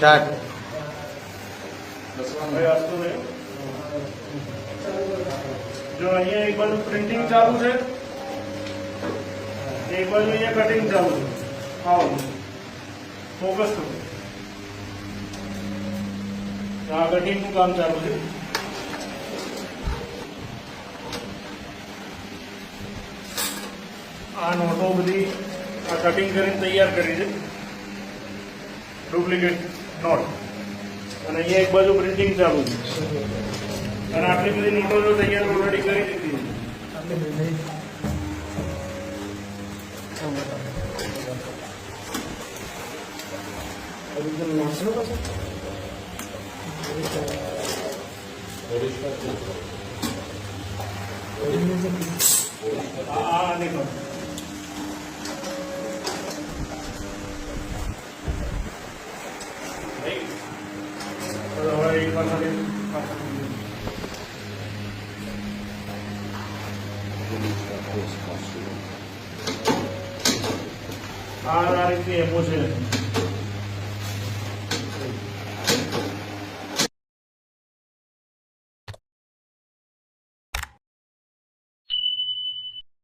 Start. જો અહીંયા એક બાજુ પ્રિન્ટિંગ ચાલુ છે, એક બાજુ અહીંયા કટિંગ ચાલુ છે. આવો ફોકસ કરો. આ કટિંગ નું કામ ચાલુ છે. આ નોટો બધી આ કટિંગ કરીને તૈયાર કરી છે, ડુપ્લિકેટ નોટ. અને અહીંયા એક બાજુ પ્રિન્ટિંગ ચાલુ છે અને આટલી બધી નોટો જો તૈયાર ઓલરેડી કરી દીધી છે. આ દેખો હવે એક વાર આ રીતની એમો છે.